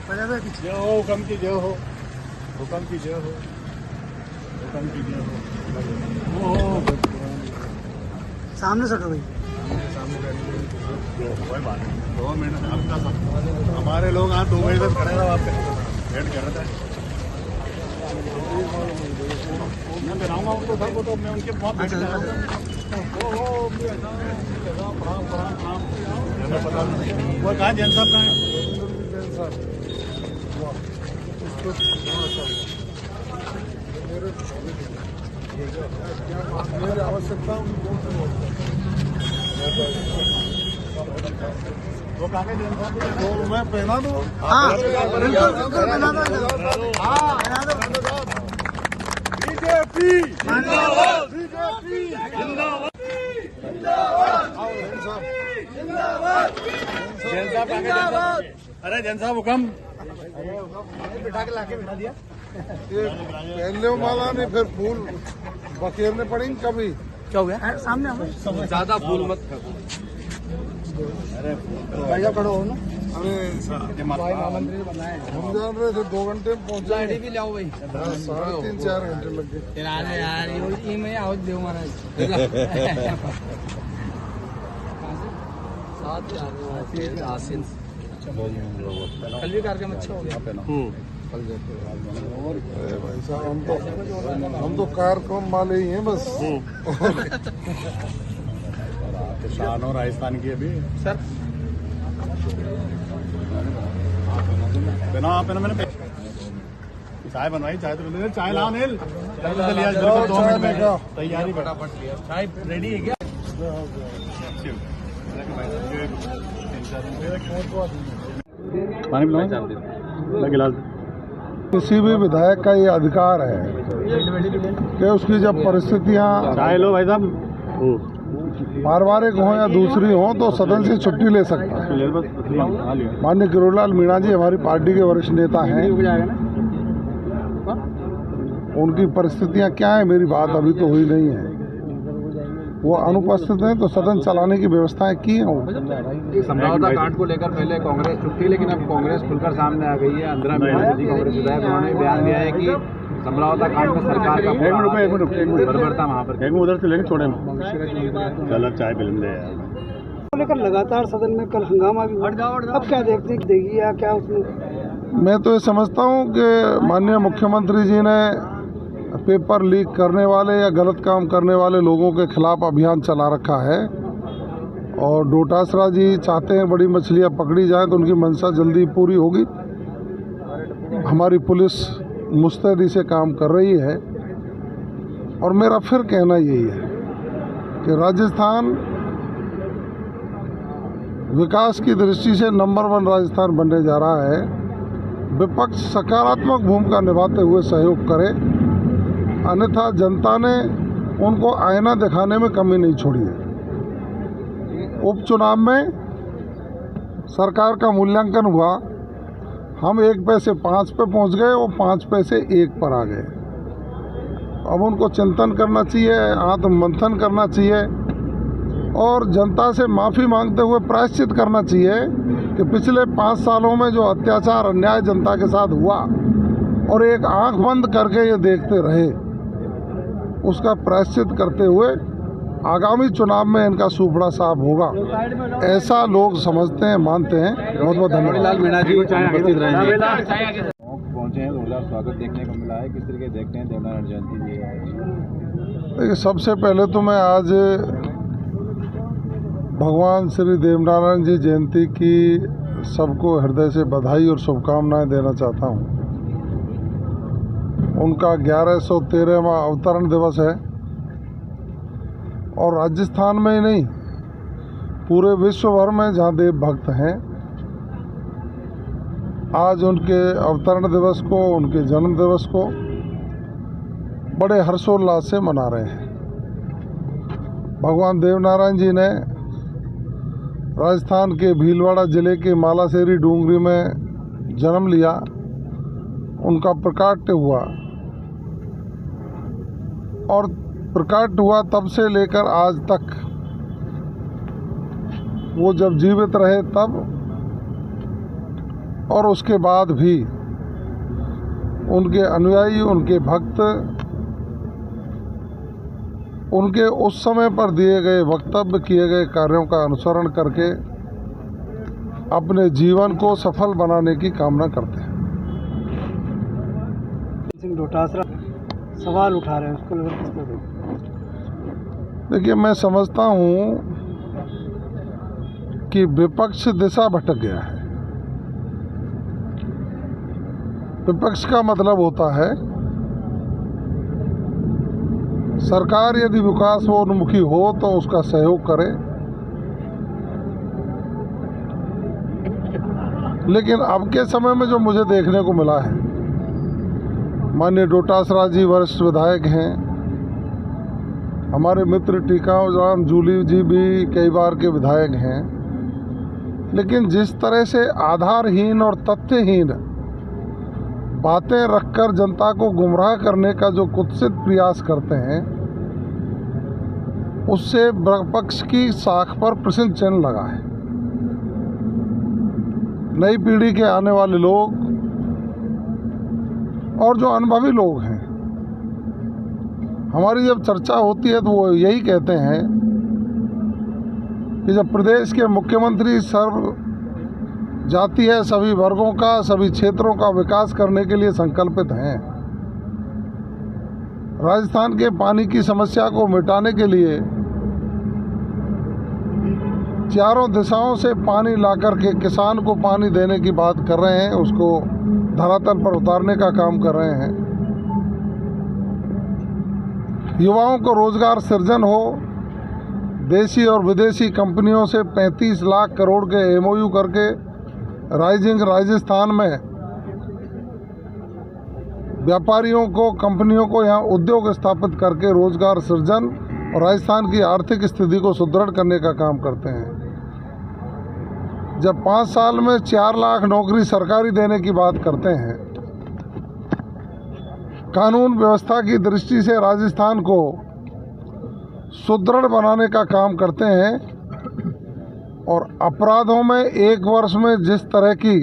जय हो हुकम की जय हो, हुकम की जय हो, हुकम की जय हो। सामने सटो भाई, कोई बात नहीं, 2 मिनट आपका सब हमारे लोग यहाँ 2 मिनट तक खड़े रहो, आप वेट कर रहे थे। मैं बनाऊंगा उनको सर को, तो मैं उनके बहुत वेट कर रहा हूँ। पता नहीं वो कहाँ जैन साहब कहाँ है? मेरी आवश्यकता वो कहाँ के जैन साहब? तो मैं पहना दूँ। हाँ बिल्कुल बिल्कुल बना दो, हाँ बना दो। बीजेपी जिंदाबाद, बीजेपी जिंदाबाद जैन साहब कहाँ के जैन साहब? अरे जैन साहब हुकम बिठा के लाके बिठा दिया। ये पहले माला नहीं, फिर फूल बखेरने पड़ेंगे कभी। क्या हो गया? सामने आओ, ज्यादा फूल मत फेंको। भाई साहब खड़ो हो ना। अरे महामंत्री बनाए हम जान रहे थे 2 घंटे में पहुंचे, आईडी भी लाओ भाई। 3-4 घंटे लग गए। यार ये मैं आओ देव महाराज आसिन कल भी कार्यक्रम अच्छा हो गया। अरे भाई साहब हम तो कार्यक्रम वाले ही हैं बस। शान और राजस्थान की अभी सर पहना पहना मैंने चाय बनवाई, चाय तो मिल चाय लाओ नील, जल्दी लिया 2 मिनट में तैयारी फटाफट लिया। चाय रेडी है क्या? पानी पिलाओ गिलास। किसी भी विधायक का ये अधिकार है कि उसकी जब परिस्थितियां चाय लो भाई साहब, पारिवारिक हो या दूसरी हो तो सदन से छुट्टी ले सकता है। माननीय किरोड़ीलाल मीणा जी हमारी पार्टी के वरिष्ठ नेता हैं, उनकी परिस्थितियां क्या है मेरी बात अभी तो हुई नहीं है, वो अनुपस्थित हैं तो सदन चलाने की व्यवस्थाएं की हैं। समझौता कांड को लेकर पहले कांग्रेस चुप थी, लेकिन अब कांग्रेस खुलकर सामने आ गई है। अंदर कांग्रेस विधायक उन्होंने बयान दिया है कि समझौता कांड में सरकार का बर्बरता वहाँ पर उधर से लेके छोड़े चलो चाय पिलन दे लेकर लगातार सदन में कल हंगामा भी हुआ। अब क्या देखने की देगी या क्या उसमें? मैं तो ये समझता हूँ कि माननीय मुख्यमंत्री जी ने पेपर लीक करने वाले या गलत काम करने वाले लोगों के खिलाफ अभियान चला रखा है, और डोटासरा जी चाहते हैं बड़ी मछलियाँ पकड़ी जाएं तो उनकी मंशा जल्दी पूरी होगी। हमारी पुलिस मुस्तैदी से काम कर रही है, और मेरा फिर कहना यही है कि राजस्थान विकास की दृष्टि से नंबर 1 राजस्थान बनने जा रहा है। विपक्ष सकारात्मक भूमिका निभाते हुए सहयोग करे, अन्यथा जनता ने उनको आईना दिखाने में कमी नहीं छोड़ी है। उपचुनाव में सरकार का मूल्यांकन हुआ, हम 1 पैसे 5 पे पहुंच गए, वो 5 पैसे 1 पर आ गए। अब उनको चिंतन करना चाहिए, आत्ममंथन करना चाहिए, और जनता से माफ़ी मांगते हुए प्रायश्चित करना चाहिए कि पिछले 5 सालों में जो अत्याचार अन्याय जनता के साथ हुआ और एक आंख बंद करके ये देखते रहे, उसका प्रायश्चित करते हुए आगामी चुनाव में इनका सुपड़ा साफ होगा, ऐसा लोग समझते हैं, मानते हैं। बहुत बहुत धन्यवाद। मीणा जी उपस्थित रहेंगे। पहुंचे हैं, जोरदार स्वागत देखने को मिला है। किस तरीके देखते हैं देवनारायण जयंती जी? देखिए, सबसे पहले तो मैं आज भगवान श्री देवनारायण जी जयंती की सबको हृदय से बधाई और शुभकामनाएं देना चाहता हूं। उनका 1113वां अवतरण दिवस है, और राजस्थान में ही नहीं पूरे विश्व भर में जहां देव भक्त हैं, आज उनके अवतरण दिवस को, उनके जन्म दिवस को बड़े हर्षोल्लास से मना रहे हैं। भगवान देवनारायण जी ने राजस्थान के भीलवाड़ा जिले के मालासेरी डूंगरी में जन्म लिया, उनका प्रकाट्य हुआ, और प्रकाट हुआ तब से लेकर आज तक वो जब जीवित रहे तब और उसके बाद भी उनके अनुयायी, उनके भक्त उनके उस समय पर दिए गए वक्तव्य, किए गए कार्यों का अनुसरण करके अपने जीवन को सफल बनाने की कामना करते हैं। सिंह डोटासरा सवाल उठा रहे हैं, उसको लेकर किस तरह देखिए, मैं समझता हूँ कि विपक्ष दिशा भटक गया है। विपक्ष का मतलब होता है सरकार यदि विकासोन्मुखी हो तो उसका सहयोग करे, लेकिन अब के समय में जो मुझे देखने को मिला है, माननीय डोटासरा जी वरिष्ठ विधायक हैं, हमारे मित्र टीकाराम जूली जी भी कई बार के विधायक हैं, लेकिन जिस तरह से आधारहीन और तथ्यहीन बातें रखकर जनता को गुमराह करने का जो कुत्सित प्रयास करते हैं, उससे विपक्ष की साख पर प्रश्न चिन्ह लगा है। नई पीढ़ी के आने वाले लोग और जो अनुभवी लोग हैं, हमारी जब चर्चा होती है तो वो यही कहते हैं कि जब प्रदेश के मुख्यमंत्री सर्व जाति है, सभी वर्गों का, सभी क्षेत्रों का विकास करने के लिए संकल्पित हैं, राजस्थान के पानी की समस्या को मिटाने के लिए चारों दिशाओं से पानी लाकर के किसान को पानी देने की बात कर रहे हैं, उसको धरातल पर उतारने का काम कर रहे हैं, युवाओं को रोजगार सृजन हो, देशी और विदेशी कंपनियों से 35 लाख करोड़ के MOU करके राइजिंग राजस्थान में व्यापारियों को, कंपनियों को यहाँ उद्योग स्थापित करके रोजगार सृजन और राजस्थान की आर्थिक स्थिति को सुदृढ़ करने का काम करते हैं। जब 5 साल में 4 लाख नौकरी सरकारी देने की बात करते हैं, कानून व्यवस्था की दृष्टि से राजस्थान को सुदृढ़ बनाने का काम करते हैं, और अपराधों में एक वर्ष में जिस तरह की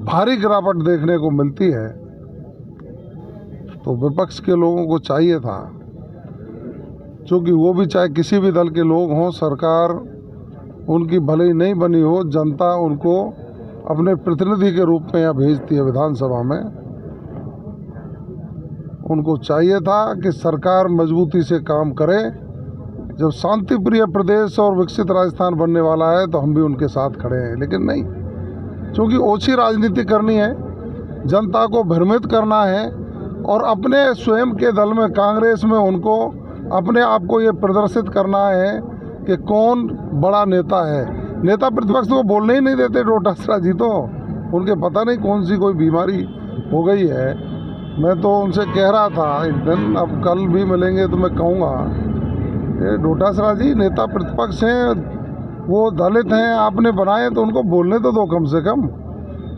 भारी गिरावट देखने को मिलती है, तो विपक्ष के लोगों को चाहिए था, क्योंकि वो भी चाहे किसी भी दल के लोग हों, सरकार उनकी भले ही नहीं बनी हो, जनता उनको अपने प्रतिनिधि के रूप में यहाँ भेजती है विधानसभा में, उनको चाहिए था कि सरकार मजबूती से काम करे। जब शांति प्रिय प्रदेश और विकसित राजस्थान बनने वाला है तो हम भी उनके साथ खड़े हैं, लेकिन नहीं, क्योंकि ओछी राजनीति करनी है, जनता को भ्रमित करना है, और अपने स्वयं के दल में कांग्रेस में उनको अपने आप को ये प्रदर्शित करना है कि कौन बड़ा नेता है। नेता प्रतिपक्ष को बोलने ही नहीं देते डोटासरा जी, तो उनके पता नहीं कौन सी कोई बीमारी हो गई है। मैं तो उनसे कह रहा था एक दिन, अब कल भी मिलेंगे तो मैं कहूँगा, ये डोटासरा जी नेता प्रतिपक्ष हैं, वो दलित हैं, आपने बनाए तो उनको बोलने तो दो कम से कम,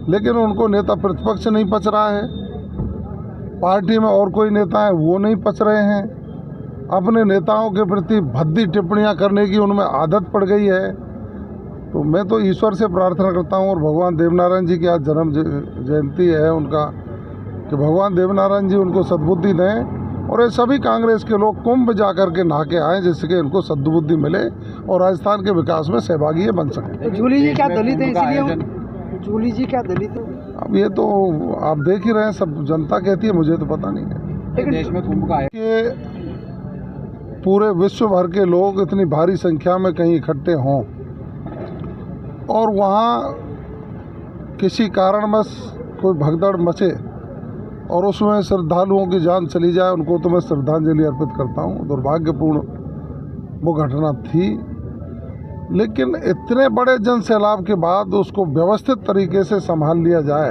लेकिन उनको नेता प्रतिपक्ष नहीं पच रहा है। पार्टी में और कोई नेता है वो नहीं पच रहे हैं, अपने नेताओं के प्रति भद्दी टिप्पणियां करने की उनमें आदत पड़ गई है। तो मैं तो ईश्वर से प्रार्थना करता हूं, और भगवान देवनारायण जी की आज जन्म जयंती है उनका, कि भगवान देवनारायण जी उनको सद्बुद्धि दें, और ये सभी कांग्रेस के लोग कुंभ जा कर के नहा के आएँ, जिससे उनको सद्बुद्धि मिले और राजस्थान के विकास में सहभागी बन सकें। जूली जी क्या दलित है, इसलिए जूली जी क्या दलित है? अब ये तो आप देख ही रहे हैं, सब जनता कहती है, मुझे तो पता नहीं है। लेकिन देश में कुंभ का है कि पूरे विश्व भर के लोग इतनी भारी संख्या में कहीं इकट्ठे हों और वहाँ किसी कारणवश कोई भगदड़ मचे और उसमें श्रद्धालुओं की जान चली जाए, उनको तो मैं श्रद्धांजलि अर्पित करता हूँ। दुर्भाग्यपूर्ण वो घटना थी, लेकिन इतने बड़े जन सैलाब के बाद उसको व्यवस्थित तरीके से संभाल लिया जाए,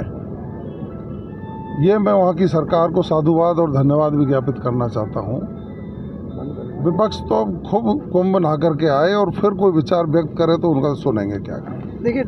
ये मैं वहाँ की सरकार को साधुवाद और धन्यवाद भी ज्ञापित करना चाहता हूँ। विपक्ष तो खूब कुंभ नहा करके आए और फिर कोई विचार व्यक्त करे तो उनका सुनेंगे क्या। देखिए